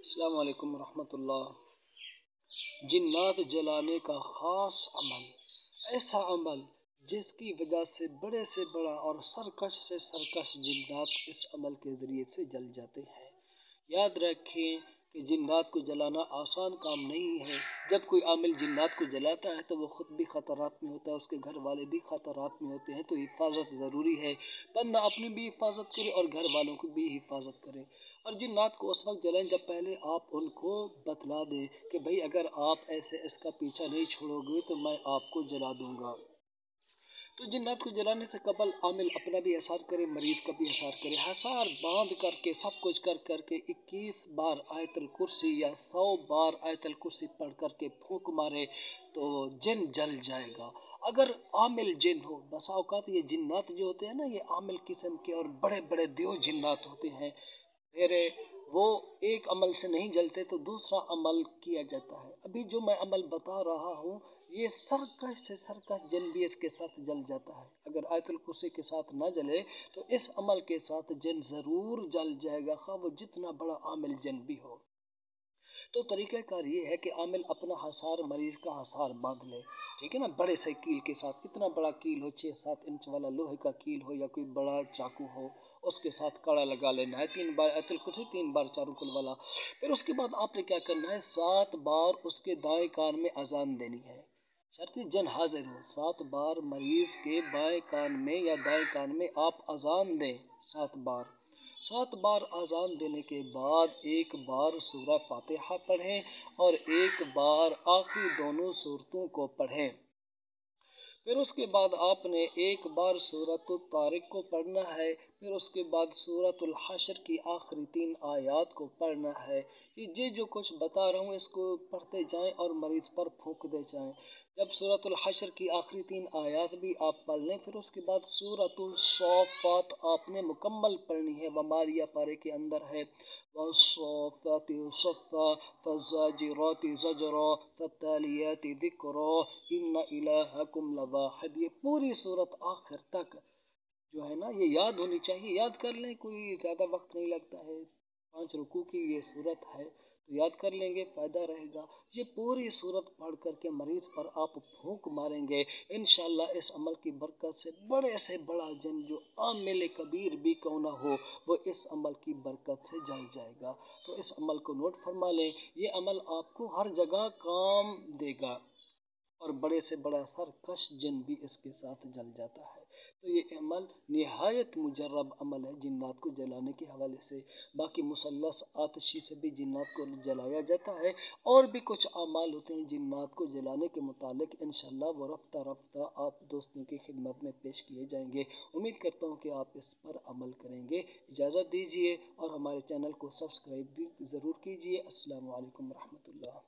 السلام علیکم ورحمۃ اللہ۔ جنات جلانے کا خاص عمل، ایسا عمل جس کی وجہ سے بڑا اور سرکش سے سرکش جنات اس عمل کے ذریعے سے جل جاتے ہیں۔ یاد رکھیں کہ جنات کو جلانا آسان کام نہیں ہے۔ جب کوئی عامل جنات کو جلاتا ہے تو وہ خود بھی خطرات میں ہوتا ہے، اس کے گھر والے بھی خطرات میں ہوتے ہیں، تو حفاظت ضروری ہے۔ بندہ اپنی بھی حفاظت کرے اور گھر والوں کی بھی حفاظت کرے۔ اور جنات کو اس وقت جلائیں جب پہلے آپ ان کو بتلا دیں کہ بھئی اگر آپ ایسے اس کا پیچھا نہیں چھوڑو گے تو میں آپ کو جلا دوں گا۔ تو جنات کو جلانے سے قبل عامل اپنا بھی احساس کرے، مریض کا بھی احساس کرے۔ حصار باندھ کر کے سب کچھ کر کے 21 بار آیت الکرسی یا 100 بار آیت الکرسی پڑھ کر کے پھونک مارے تو جن جل جائے گا۔ اگر عامل جن ہو، بسا اوقات یہ جنات جو ہوتے ہیں نا، یہ عامل قسم کے اور بڑے دیو جنات ہوتے ہیں، پھر وہ ایک عمل سے نہیں جلتے تو دوسرا عمل کیا جاتا ہے۔ ابھی جو میں عمل بتا رہا ہوں یہ سرکش سے سرکش جن بھی اس کے ساتھ جل جاتا ہے۔ اگر آیت الکرسی کے ساتھ نہ جلے تو اس عمل کے ساتھ جن ضرور جل جائے گا، خواہ وہ جتنا بڑا عامل جن بھی ہو۔ تو طریقہ کار یہ ہے کہ عامل اپنا حصار مریض کا حصار باندھ لے، ٹھیک ہے نا، بڑے سے کیل کے ساتھ۔ اتنا بڑا کیل ہو، 6-7 انچ والا لوہے کا کیل ہو یا کوئی بڑا چاقو ہو، اس کے ساتھ کڑا لگا لینا ہے 3 بار آیت الکرسی، 3 بار چاروں کل والا۔ پھر اس کے بعد آپ نے کیا کرنا ہے، 7 بار اس کے دائیں کان میں اذان دینی ہے، شرطی جن حاضر ہو۔ 7 بار مریض کے بائیں کان میں یا دائیں کان میں آپ اذان دیں، 7 بار۔ 7 بار اذان دینے کے بعد 1 بار سورہ فاتحہ پڑھیں اور 1 بار آخری دونوں سورتوں کو پڑھیں۔ پھر اس کے بعد آپ نے 1 بار سورۃ الطارق کو پڑھنا ہے، پھر اس کے بعد سورۃ الحشر کی آخری 3 آیات کو پڑھنا ہے۔ یہ جو کچھ بتا رہا ہوں اس کو پڑھتے جائیں اور مریض پر پھونکتے جائیں۔ جب سورۃ الحشر کی آخری 3 آیات بھی آپ پڑھ لیں، پھر اس کے بعد سورۃ الصافات آپ نے مکمل پڑھنی ہے، وماریہ پارے کے اندر ہے، والصافات صفا فالزاجرات زجرا فالتالیات ذکرا ان الہکم لواحد۔ یہ پوری صورت آخر تک جو ہے نا یہ یاد ہونی چاہیے، یاد کر لیں، کوئی زیادہ وقت نہیں لگتا ہے، 5 رکوع کی یہ صورت ہے تو یاد کر لیں گے، فائدہ رہے گا۔ یہ پوری صورت پڑھ کر کے مریض پر آپ پھونک ماریں گے، انشاءاللہ اس عمل کی برکت سے بڑے سے بڑا جن جو عامل کبیر بھی کیوں نہ ہو وہ اس عمل کی برکت سے جل جائے گا۔ تو اس عمل کو نوٹ فرما لیں، یہ عمل آپ کو ہر جگہ کام دے گا اور بڑے سے بڑا سرکش جن بھی اس کے ساتھ جل جاتا ہے۔ تو یہ عمل نہایت مجرب عمل ہے جنات کو جلانے کے حوالے سے۔ باقی مثلث آتشی سے بھی جنات کو جلایا جاتا ہے، اور بھی کچھ اعمال ہوتے ہیں جنات کو جلانے کے متعلق، انشاءاللہ وہ رفتہ رفتہ آپ دوستوں کی خدمت میں پیش کیے جائیں گے۔ امید کرتا ہوں کہ آپ اس پر عمل کریں گے۔ اجازت دیجیے اور ہمارے چینل کو سبسکرائب بھی ضرور کیجیے۔ السلام علیکم ورحمۃ اللہ۔